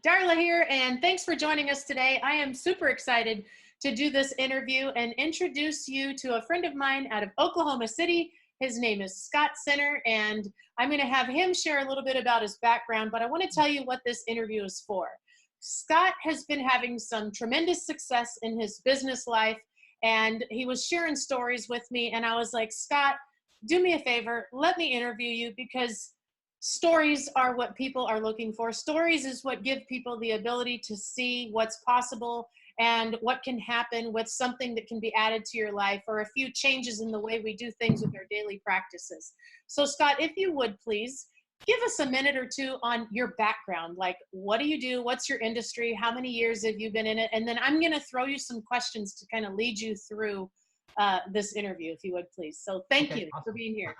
Darla here, and thanks for joining us today. I am super excited to do this interview and introduce you to a friend of mine out of Oklahoma City. His name is Scott Senner, and I'm going to have him share a little bit about his background, but I want to tell you what this interview is for. Scott has been having some tremendous success in his business life, and he was sharing stories with me, and I was like, Scott, do me a favor, let me interview you, because stories are what people are looking for. Stories is what give people the ability to see what's possible and what can happen with something that can be added to your life, or a few changes in the way we do things with our daily practices. So Scott, if you would please give us a minute or two on your background. Like, what do you do? What's your industry? How many years have you been in it? And then I'm going to throw you some questions to kind of lead you through this interview, if you would please. So thank you for being here.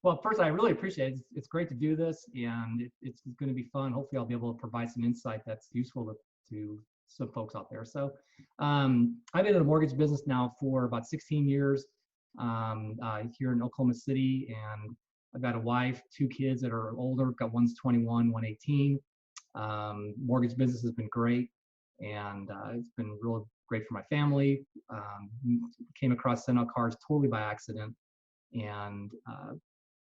Well, first, I really appreciate it. It's great to do this, and it's going to be fun. Hopefully, I'll be able to provide some insight that's useful to some folks out there. So I've been in the mortgage business now for about 16 years here in Oklahoma City, and I've got a wife, 2 kids that are older. Got one's 21, one 18. Mortgage business has been great, and it's been really great for my family. Came across send-out cards totally by accident, and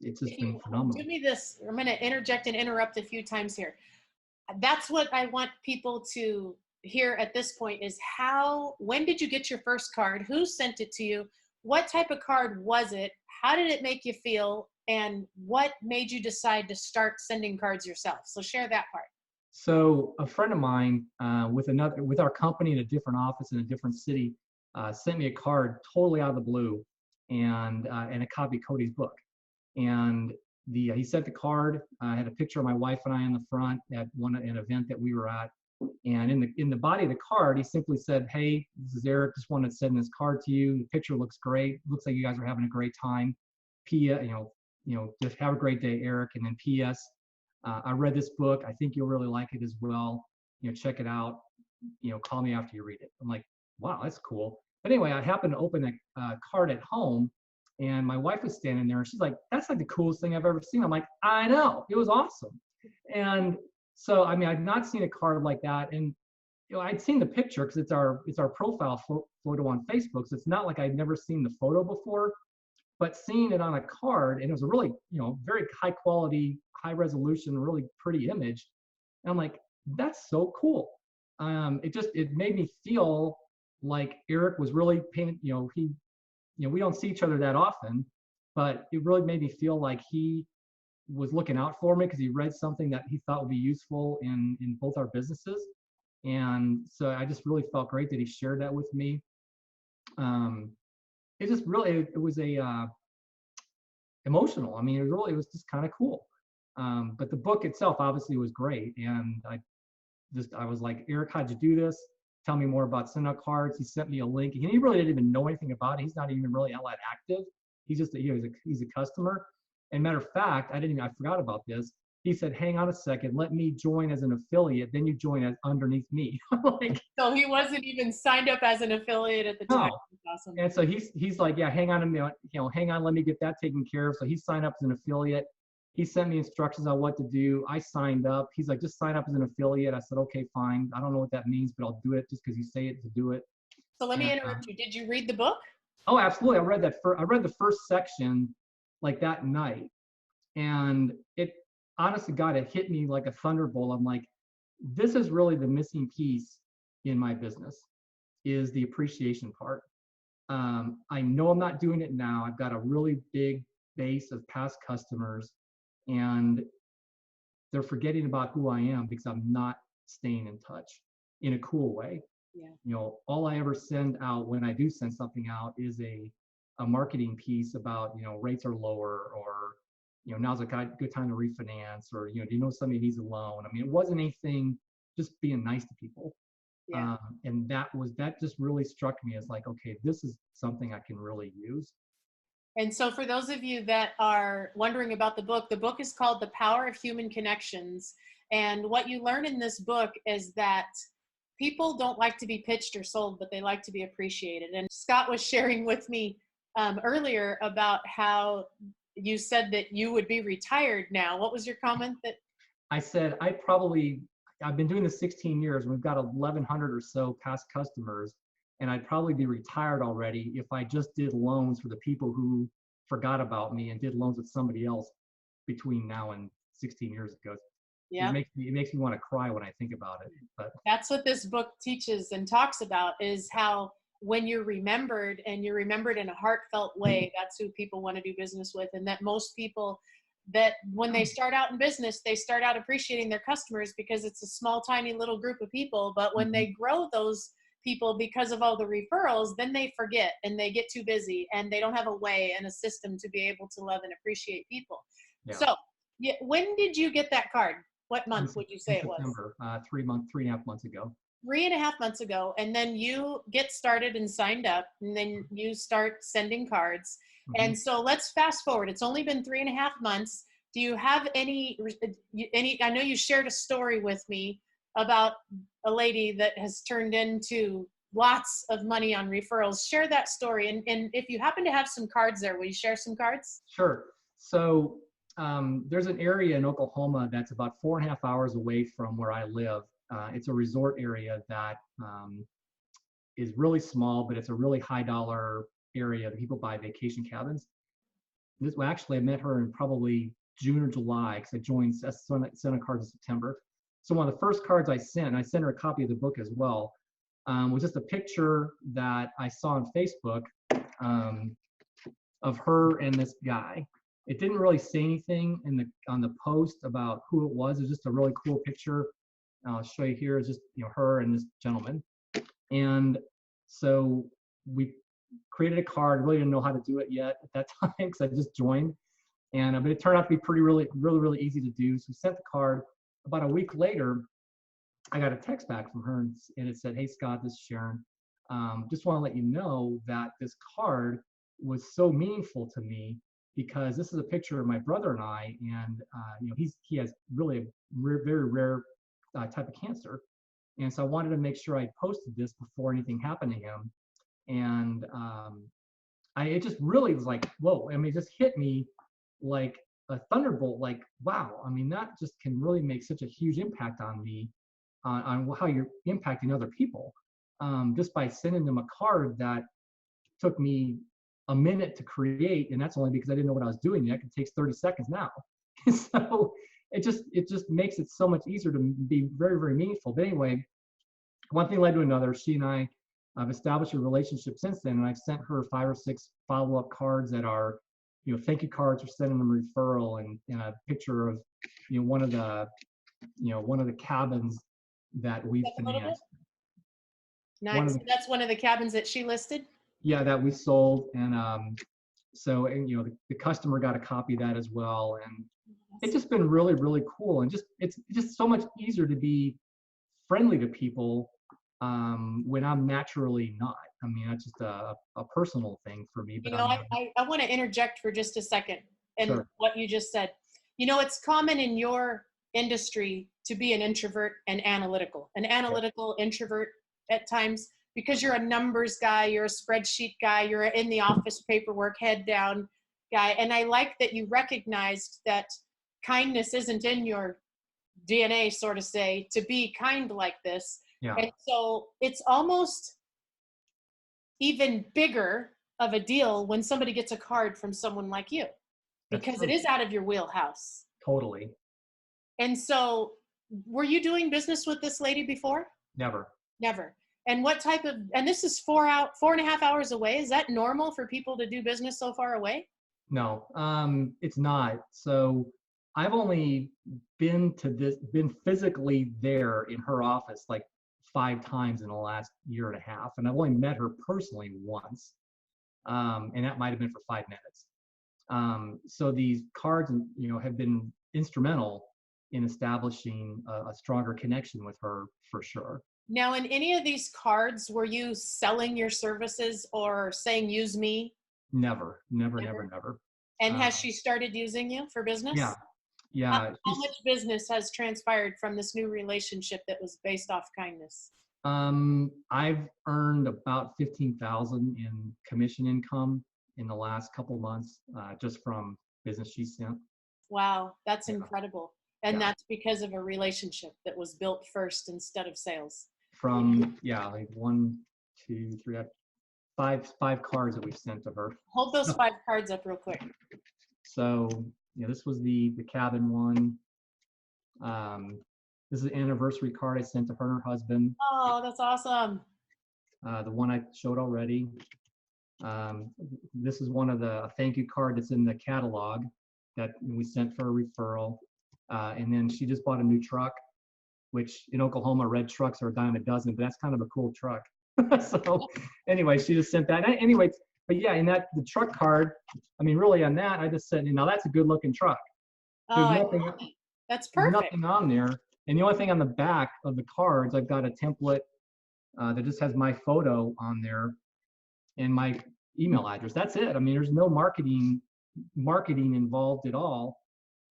it's just been phenomenal. Do me this. I'm going to interject and interrupt a few times here. That's what I want people to hear at this point is when did you get your first card? Who sent it to you? What type of card was it? How did it make you feel? And what made you decide to start sending cards yourself? So share that part. So a friend of mine with our company in a different office in a different city sent me a card totally out of the blue, and a copy of Cody's book. And he sent the card. I had a picture of my wife and I in the front at an event that we were at. And in the body of the card, he simply said, "Hey, this is Eric. Just wanted to send this card to you. The picture looks great. Looks like you guys are having a great time. Just have a great day, Eric." And then P.S. I read this book. I think you'll really like it as well. Check it out. Call me after you read it. I'm like, wow, that's cool. But anyway, I happened to open a card at home, and my wife was standing there, and she's like, "That's like the coolest thing I've ever seen." I'm like, "I know, it was awesome." And so, I mean, I'd not seen a card like that, and I'd seen the picture because it's our profile photo on Facebook, so it's not like I'd never seen the photo before. But seeing it on a card, and it was a really, very high quality, high resolution, really pretty image. And I'm like, that's so cool. It made me feel like Eric was really paying, we don't see each other that often, but it really made me feel like he was looking out for me because he read something that he thought would be useful in both our businesses. And so I just really felt great that he shared that with me. It was emotional. I mean, it was just kind of cool. But the book itself obviously was great. And I was like, "Eric, how'd you do this? Tell me more about send-out cards." He sent me a link. He really didn't even know anything about it. He's not even really that active. He's just he's a customer. And matter of fact, I forgot about this. He said, "Hang on a second, let me join as an affiliate. Then you join as underneath me." So he wasn't even signed up as an affiliate at the time. No. Awesome. And so he's like, "Yeah, hang on a minute, hang on, let me get that taken care of." So he signed up as an affiliate. He sent me instructions on what to do. I signed up. He's like, "Just sign up as an affiliate." I said, "Okay, fine. I don't know what that means, but I'll do it just because you say it to do it." So let me interrupt you. Did you read the book? Oh, absolutely. I read the first section like that night, and it honestly, God, it hit me like a thunderbolt. I'm like, this is really the missing piece in my business, is the appreciation part. I know I'm not doing it now. I've got a really big base of past customers, and they're forgetting about who I am because I'm not staying in touch in a cool way. Yeah. All I ever send out when I do send something out is a marketing piece about, rates are lower, or, now's a good time to refinance, or, do you know somebody needs a loan? I mean, it wasn't anything, just being nice to people. Yeah. And that just really struck me as like, okay, this is something I can really use. And so for those of you that are wondering about the book is called The Power of Human Connections. And what you learn in this book is that people don't like to be pitched or sold, but they like to be appreciated. And Scott was sharing with me earlier about how you said that you would be retired now. What was your comment? That I said, I probably I've been doing this 16 years. We've got 1,100 or so past customers, and I'd probably be retired already if I just did loans for the people who forgot about me and did loans with somebody else between now and 16 years ago. Yeah. It makes me want to cry when I think about it. But that's what this book teaches and talks about, is how when you're remembered, and you're remembered in a heartfelt way, that's who people want to do business with. And that most people, that when they start out in business, they start out appreciating their customers because it's a small, tiny little group of people. But when they grow those people because of all the referrals, then they forget and they get too busy and they don't have a way and a system to be able to love and appreciate people. yeah. So when did you get that card? What month would you say it was? September, 3.5 months ago. 3.5 months ago. And then you get started and signed up, and then you start sending cards. And so let's fast forward. It's only been 3.5 months. Do you have any, I know you shared a story with me about a lady that has turned into lots of money on referrals. Share that story. And if you happen to have some cards there, will you share some cards? Sure. So there's an area in Oklahoma that's about 4.5 hours away from where I live. It's a resort area that is really small, but it's a really high dollar area that people buy vacation cabins. Actually, I met her in probably June or July, because I joined sent cards in September. So one of the first cards I sent her a copy of the book as well, was just a picture that I saw on Facebook of her and this guy. It didn't really say anything on the post about who it was. It was just a really cool picture. I'll show you here. It's just her and this gentleman. And so we created a card. Really didn't know how to do it yet at that time because I just joined. And but it turned out to be really easy to do. So we sent the card. About a week later, I got a text back from her, and it said, "Hey Scott, this is Sharon. Just want to let you know that this card was so meaningful to me because this is a picture of my brother and I, and he has really a very rare type of cancer, and so I wanted to make sure I posted this before anything happened to him." And it just really was like, whoa! I mean, it just hit me like a thunderbolt. Like, wow! I mean, that just can really make such a huge impact on me, on how you're impacting other people, just by sending them a card that took me a minute to create, and that's only because I didn't know what I was doing yet. It takes 30 seconds now. So it just makes it so much easier to be very meaningful. But anyway, one thing led to another. She and I have established a relationship since then, and I've sent her 5 or 6 follow-up cards that are, thank you cards for sending them a referral, and a picture of, one of the cabins that we financed. Nice. That's one of the cabins that she listed? Yeah, that we sold. And so, the customer got a copy of that as well. And it's just been really cool. And it's just so much easier to be friendly to people when I'm naturally not. I mean, that's just a personal thing for me. But I want to interject for just a second in Sure. what you just said. It's common in your industry to be an introvert and an analytical introvert at times, because you're a numbers guy, you're a spreadsheet guy, you're in the office paperwork, head down guy. And I like that you recognized that kindness isn't in your DNA, sort of say, to be kind like this. Yeah. And so it's almost even bigger of a deal when somebody gets a card from someone like you, because it is out of your wheelhouse. Totally. And so, were you doing business with this lady before? Never. And what type of, and this is 4.5 hours away. Is that normal for people to do business so far away? No, it's not. So I've only been physically there in her office like 5 times in the last year and a half. And I've only met her personally once. And that might've been for 5 minutes. So these cards, have been instrumental in establishing a stronger connection with her for sure. Now, in any of these cards, were you selling your services or saying, use me? Never. And has she started using you for business? Yeah. How much business has transpired from this new relationship that was based off kindness? I've earned about $15,000 in commission income in the last couple months, just from business she sent. Wow, that's incredible. And Yeah. that's because of a relationship that was built first instead of sales. From, yeah, like 1, 2, 3, 5 cards that we've sent to her. Hold those 5 cards up real quick. So, this was the cabin one. This is an anniversary card I sent to her and her husband. Oh, that's awesome. The one I showed already. This is one of the thank you card that's in the catalog that we sent for a referral. And then she just bought a new truck, which in Oklahoma, red trucks are a dime a dozen, but that's kind of a cool truck. So anyway, she just sent that. Anyway, but yeah, in that, the truck card, I mean, really on that, I just said, now that's a good looking truck. There's nothing, that's there's perfect. nothing on there. And the only thing on the back of the cards, I've got a template that just has my photo on there and my email address. That's it. I mean, there's no marketing involved at all,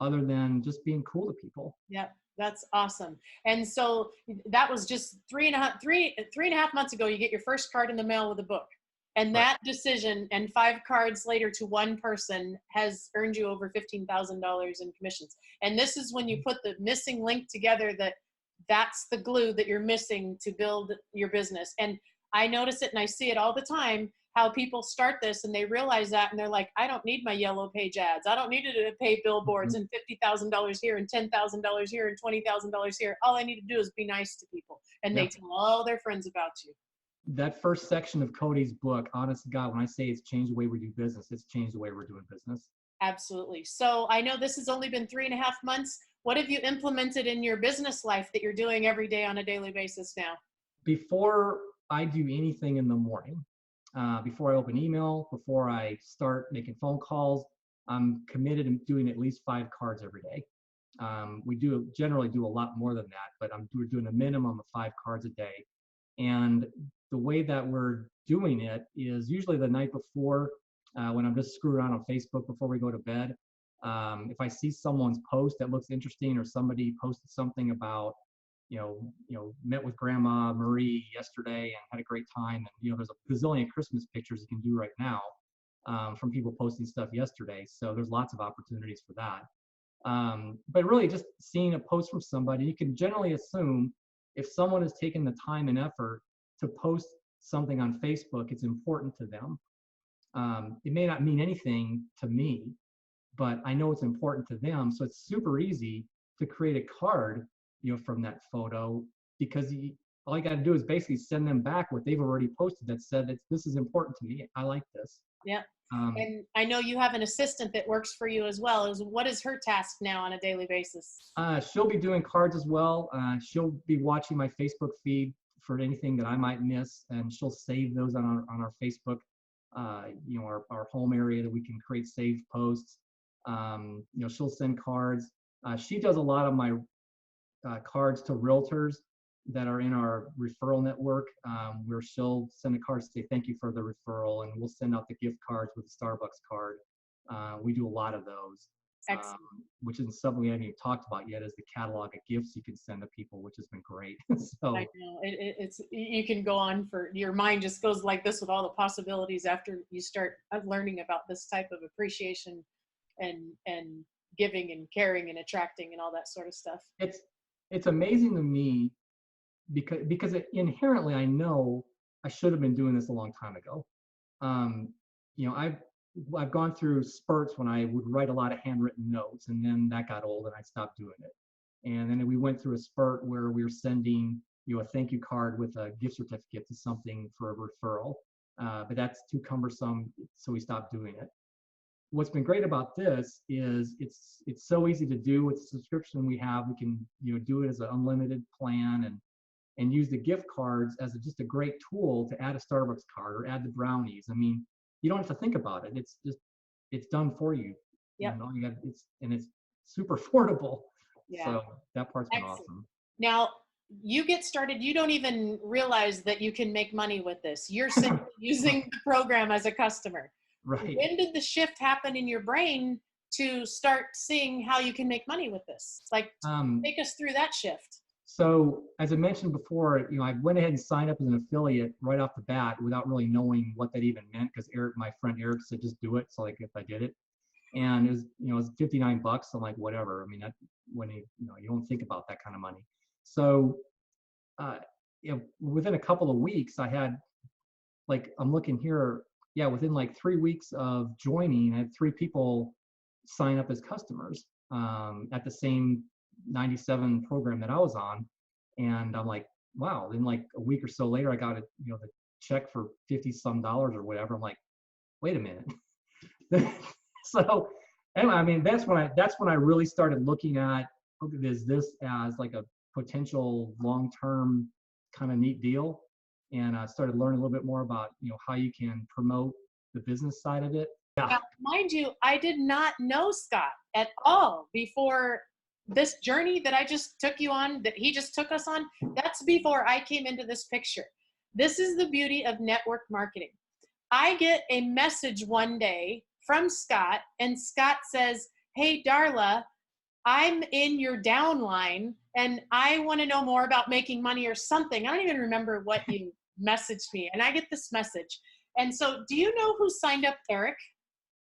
other than just being cool to people. Yeah, that's awesome. And so that was just three and a half months ago, you get your first card in the mail with a book. And that decision and 5 cards later to one person has earned you over $15,000 in commissions. And this is when you put the missing link together, that's the glue that you're missing to build your business. And I notice it and I see it all the time, how people start this and they realize that and they're like, I don't need my yellow page ads. I don't need to pay billboards and $50,000 here and $10,000 here and $20,000 here. All I need to do is be nice to people. And they tell all their friends about you. That first section of Cody's book, honest to God, when I say it's changed the way we do business, it's changed the way we're doing business. Absolutely. So I know this has only been 3.5 months. What have you implemented in your business life that you're doing every day on a daily basis now? Before I do anything in the morning, before I open email, before I start making phone calls, I'm committed to doing at least 5 cards every day. We generally do a lot more than that, but we're doing a minimum of 5 cards a day. And the way that we're doing it is usually the night before, when I'm just screwing around on Facebook before we go to bed. If I see someone's post that looks interesting, or somebody posted something about, met with Grandma Marie yesterday and had a great time, and there's a gazillion Christmas pictures you can do right now from people posting stuff yesterday. So there's lots of opportunities for that. But really, just seeing a post from somebody, you can generally assume if someone has taken the time and effort to post something on Facebook, it's important to them. It may not mean anything to me, but I know it's important to them. So it's super easy to create a card, from that photo, because all you got to do is basically send them back what they've already posted that said that this is important to me. I like this. Yeah. And I know you have an assistant that works for you as well. What is her task now on a daily basis? She'll be doing cards as well. She'll be watching my Facebook feed for anything that I might miss, and she'll save those on our Facebook, our home area that we can create saved posts. She'll send cards. She does a lot of my cards to realtors that are in our referral network, where she'll send a card to say thank you for the referral, and we'll send out the gift cards with the Starbucks card. We do a lot of those. Excellent. Which is something we haven't even talked about yet, is the catalog of gifts you can send to people, which has been great. So I know it's you can go on for, your mind just goes like this with all the possibilities after you start learning about this type of appreciation and giving and caring and attracting and all that sort of stuff. It's amazing to me because inherently I know I should have been doing this a long time ago. I've gone through spurts when I would write a lot of handwritten notes, and then that got old and I stopped doing it. And then we went through a spurt where we were sending a thank you card with a gift certificate to something for a referral, but that's too cumbersome, so we stopped doing it. What's been great about this is it's so easy to do with the subscription we have. We can do it as an unlimited plan, and use the gift cards as just a great tool to add a Starbucks card or add the brownies. I mean, you don't have to think about it. It's done for you. Yeah. It's super affordable. Yeah. So that part's been awesome. Now you get started. You don't even realize that you can make money with this. You're simply using the program as a customer. Right. When did the shift happen in your brain to start seeing how you can make money with this? Like, take us through that shift. So as I mentioned before, I went ahead and signed up as an affiliate right off the bat without really knowing what that even meant, because my friend Eric said, just do it. So like, if I did it. and it was $59. I'm like, whatever. I mean, that when you don't think about that kind of money. So, uh, within a couple of weeks, I had, like, I'm looking here, yeah, within like 3 weeks of joining, I had 3 people sign up as customers at the same 97 program that I was on. And I'm like, wow. Then like a week or so later, I got the check for 50 some dollars or whatever. I'm like, wait a minute. So anyway, I mean, that's when I really started looking at, okay, is this as like a potential long-term kind of neat deal? And I started learning a little bit more about, how you can promote the business side of it. Yeah. Now, mind you, I did not know Scott at all before this journey that I just took you on, that he just took us on. That's before I came into this picture. This is the beauty of network marketing. I get a message one day from Scott, and Scott says, "Hey, Darla, I'm in your downline and I want to know more about making money," or something. I don't even remember what you messaged me. And I get this message. And so, do you know who signed up Eric?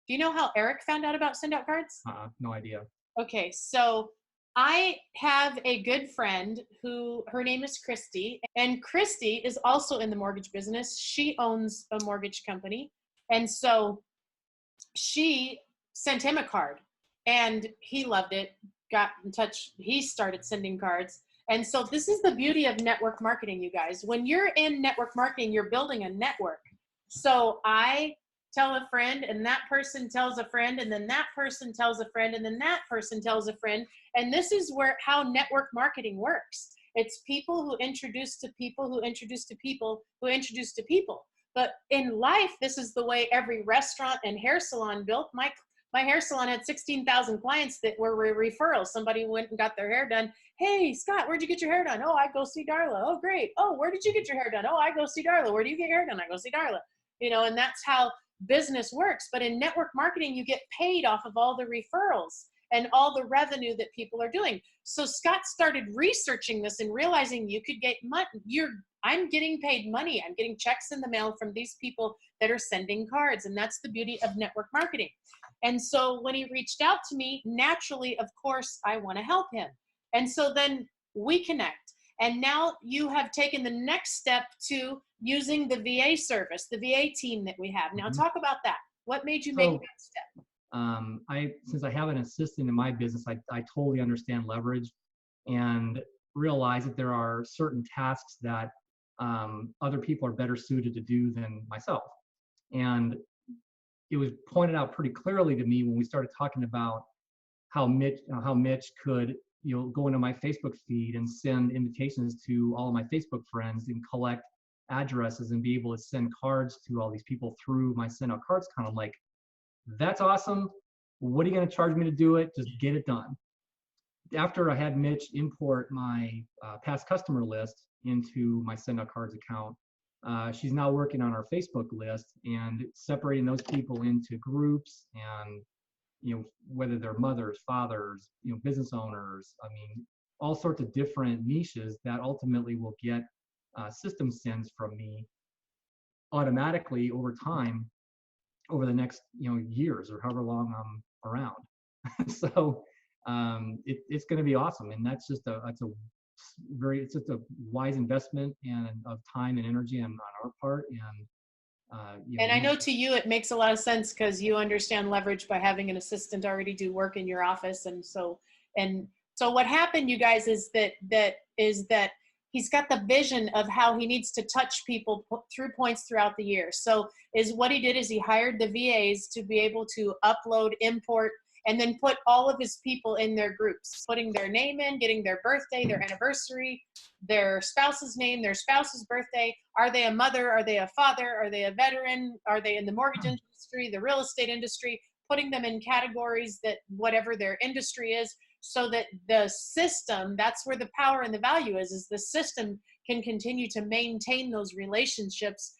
Do you know how Eric found out about send out cards? No idea. Okay, so I have a good friend who, her name is Christy, and Christy is also in the mortgage business. She owns a mortgage company. And so she sent him a card and he loved it, got in touch. He started sending cards. And so this is the beauty of network marketing, you guys. When you're in network marketing, you're building a network. So I tell a friend, and that person tells a friend, and then that person tells a friend, and then that person tells a friend. And this is how network marketing works. It's people who introduce to people who introduce to people who introduce to people. But in life, this is the way every restaurant and hair salon built. My hair salon had 16,000 clients that were referrals. Somebody went and got their hair done. "Hey, Scott, where'd you get your hair done?" "Oh, I go see Darla." "Oh, great." "Oh, where did you get your hair done?" "Oh, I go see Darla." "Where do you get your hair done?" "I go see Darla." And that's how business works. But in network marketing, you get paid off of all the referrals and all the revenue that people are doing. So Scott started researching this and realizing you could get money. I'm getting paid money. I'm getting checks in the mail from these people that are sending cards. And that's the beauty of network marketing. And so when he reached out to me, naturally, of course, I want to help him. And so then we connect. And now you have taken the next step to using the VA service, the VA team that we have. Now talk about that. What made you make that step? Since I have an assistant in my business, I totally understand leverage and realize that there are certain tasks that other people are better suited to do than myself. And it was pointed out pretty clearly to me when we started talking about how Mitch could go into my Facebook feed and send invitations to all of my Facebook friends and collect addresses and be able to send cards to all these people through my send out cards. Kind of like, that's awesome. What are you going to charge me to do it? Just get it done. After I had Mitch import my past customer list into my send out cards account, she's now working on our Facebook list and separating those people into groups and, whether they're mothers, fathers, business owners, I mean, all sorts of different niches that ultimately will get system sends from me automatically over time, over the next, years or however long I'm around. So it's going to be awesome. And that's just it's just a wise investment and of time and energy on our part. And and I know to you it makes a lot of sense because you understand leverage by having an assistant already do work in your office. And so what happened, you guys, is that he's got the vision of how he needs to touch people through points throughout the year. So what he did is he hired the VAs to be able to upload, import, and then put all of his people in their groups, putting their name in, getting their birthday, their anniversary, their spouse's name, their spouse's birthday. Are they a mother? Are they a father? Are they a veteran? Are they in the mortgage industry, the real estate industry? Putting them in categories that whatever their industry is, so that the system, that's where the power and the value is the system can continue to maintain those relationships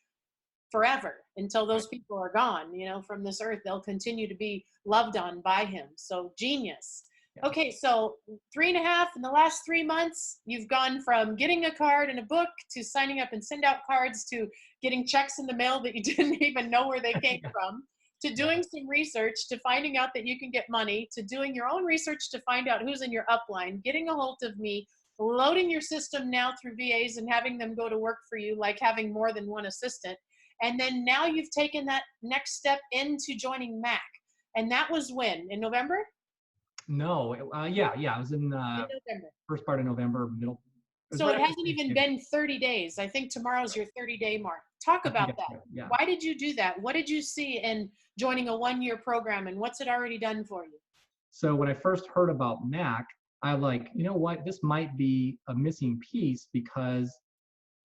forever until those people are gone, from this earth. They'll continue to be loved on by him. So genius. Yeah. Okay, so 3.5 in the last 3 months, you've gone from getting a card and a book to signing up and send out cards to getting checks in the mail that you didn't even know where they came from, to doing some research, to finding out that you can get money, to doing your own research to find out who's in your upline, getting a hold of me, loading your system now through VAs and having them go to work for you, like having more than one assistant. And then now you've taken that next step into joining MAHC. And that was when? In November? No, yeah, it was in November. first part of November, middle. So it hasn't even been 30 days. I think tomorrow's your 30-day mark. Talk about that. Right, yeah. Why did you do that? What did you see in joining a one-year program, and what's it already done for you? So when I first heard about MAHC, I like, you know what, this might be a missing piece, because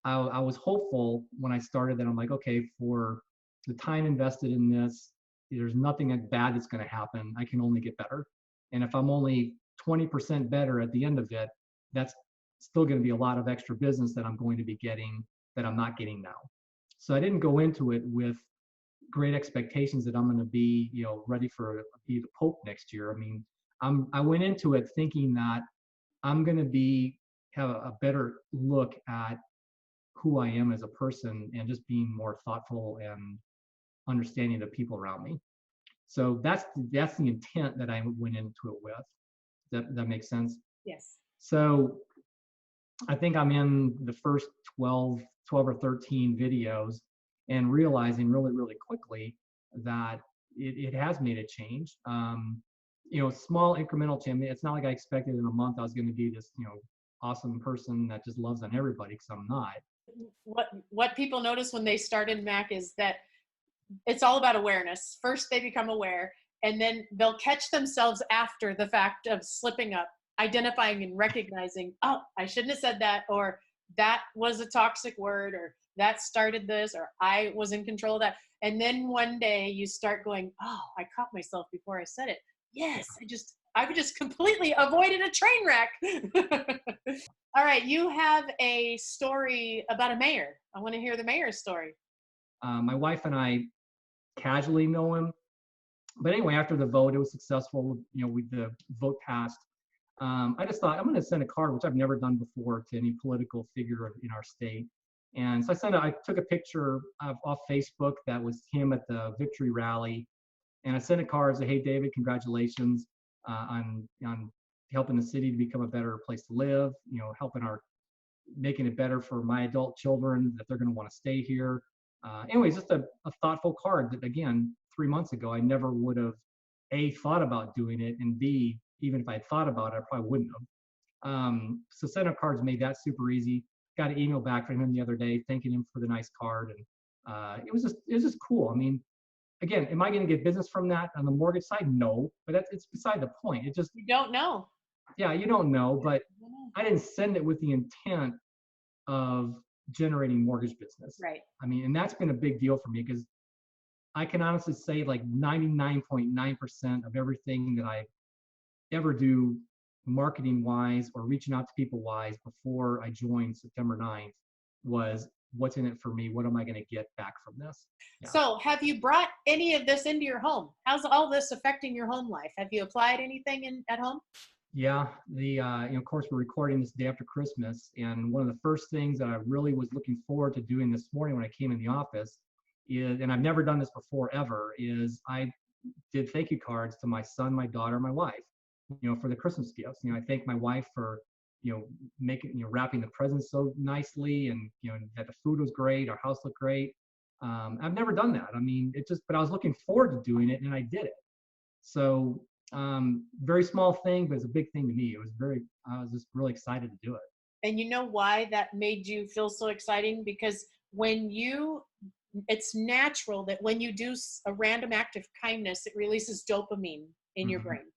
I was hopeful when I started that I'm like, okay, for the time invested in this, there's nothing bad that's going to happen. I can only get better. And if I'm only 20% better at the end of it, that's still going to be a lot of extra business that I'm going to be getting that I'm not getting now. So I didn't go into it with great expectations that I'm going to be, ready for be the Pope next year. I mean, I went into it thinking that I'm going to have a better look at who I am as a person and just being more thoughtful and understanding the people around me. So that's the intent that I went into it with. That makes sense? Yes. So I think I'm in the first 12 or 13 videos and realizing really, really quickly that it has made a change. Small incremental change. It's not like I expected in a month I was going to be this, awesome person that just loves on everybody, because I'm not. What people notice when they start in MAHC is that it's all about awareness. First, they become aware, and then they'll catch themselves after the fact of slipping up, identifying and recognizing, oh, I shouldn't have said that, or that was a toxic word, or that started this, or I was in control of that. And then one day you start going, oh, I caught myself before I said it. Yes, I've just completely avoided a train wreck. All right, you have a story about a mayor. I want to hear the mayor's story. My wife and I casually know him. But anyway, after the vote, it was successful. The vote passed. I just thought I'm going to send a card, which I've never done before, to any political figure in our state. And so I took a picture off Facebook that was him at the victory rally. And I sent a card, said, hey, David, congratulations on helping the city to become a better place to live, making it better for my adult children, that they're going to want to stay here. Anyways, just a thoughtful card that, again, 3 months ago, I never would have, A, thought about doing it, and B, even if I thought about it, I probably wouldn't have. So sending cards made that super easy. Got an email back from him the other day thanking him for the nice card, and it was just cool. I mean, again, am I going to get business from that on the mortgage side? No, but it's beside the point. It just, you don't know. Yeah, you don't know, but I didn't send it with the intent of generating mortgage business. Right. I mean, and that's been a big deal for me, because I can honestly say like 99.9% of everything that I ever do marketing wise or reaching out to people wise before I joined September 9th was, what's in it for me? What am I going to get back from this? Yeah. So have you brought any of this into your home? How's all this affecting your home life? Have you applied anything at home? Yeah, of course, we're recording this day after Christmas, and one of the first things that I really was looking forward to doing this morning when I came in the office is, and I've never done this before ever, is I did thank you cards to my son, my daughter, my wife, for the Christmas gifts. I thank my wife for, wrapping the presents so nicely, and, that the food was great, our house looked great. I've never done that. I mean, but I was looking forward to doing it, and I did it. So, very small thing, but it's a big thing to me. I was just really excited to do it. And you know why that made you feel so exciting? Because it's natural that when you do a random act of kindness, it releases dopamine in your brain.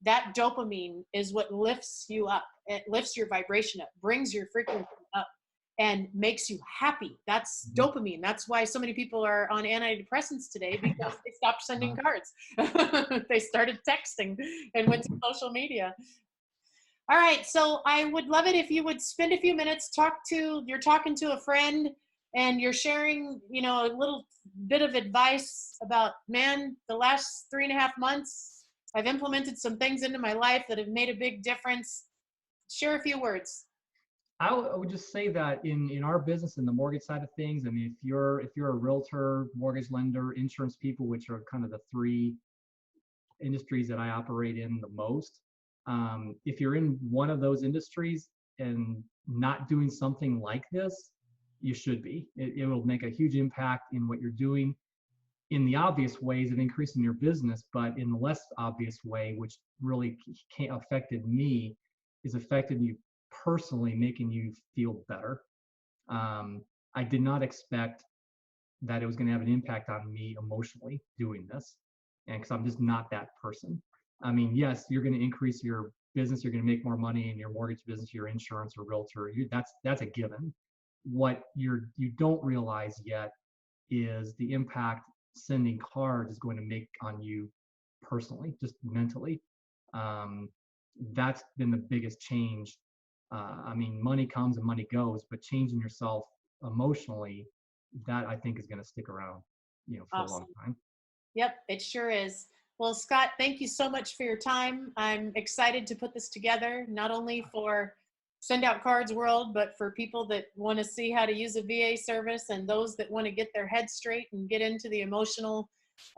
That dopamine is what lifts you up. It lifts your vibration up, brings your frequency up, and makes you happy. That's dopamine. That's why so many people are on antidepressants today, because they stopped sending cards. They started texting and went to social media. All right. So I would love it if you would spend a few minutes, you're talking to a friend and you're sharing, a little bit of advice about, man, the last 3.5 months, I've implemented some things into my life that have made a big difference. Share a few words. I would just say that in our business, in the mortgage side of things, I mean, if you're a realtor, mortgage lender, insurance people, which are kind of the three industries that I operate in the most, if you're in one of those industries and not doing something like this, you should be. It will make a huge impact in what you're doing in the obvious ways of increasing your business, but in the less obvious way, which really affected me, is affected you personally, making you feel better. I did not expect that it was going to have an impact on me emotionally doing this, and because I'm just not that person. I mean, yes, you're going to increase your business, you're going to make more money in your mortgage business, your insurance or realtor. That's a given. What you don't realize yet is the impact sending cards is going to make on you personally, just mentally. That's been the biggest change. I mean, money comes and money goes, but changing yourself emotionally, that I think is going to stick around, for a long Awesome. time. Yep, it sure is. Well, Scott, thank you so much for your time. I'm excited to put this together, not only for Send Out Cards World, but for people that want to see how to use a VA service and those that want to get their head straight and get into the emotional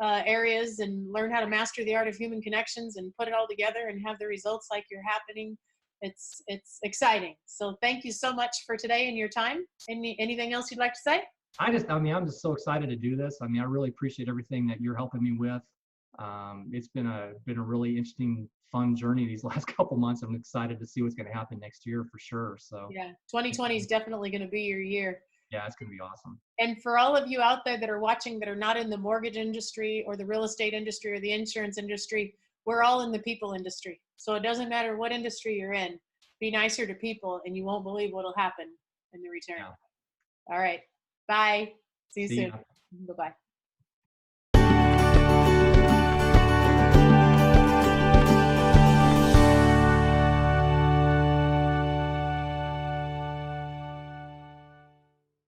areas and learn how to master the art of human connections and put it all together and have the results like you're happening. It's exciting. So thank you so much for today and your time. Anything else you'd like to say? I mean, I'm just so excited to do this. I mean, I really appreciate everything that you're helping me with. It's been a really interesting, fun journey these last couple months. I'm excited to see what's going to happen next year for sure. So Yeah, 2020 is definitely going to be your year. yeah, it's going to be awesome. And for all of you out there that are watching that are not in the mortgage industry or the real estate industry or the insurance industry, we're all in the people industry. So it doesn't matter what industry you're in. Be nicer to people and you won't believe what'll happen in the return. Yeah. All right. Bye. See you See soon. ya. Bye-bye.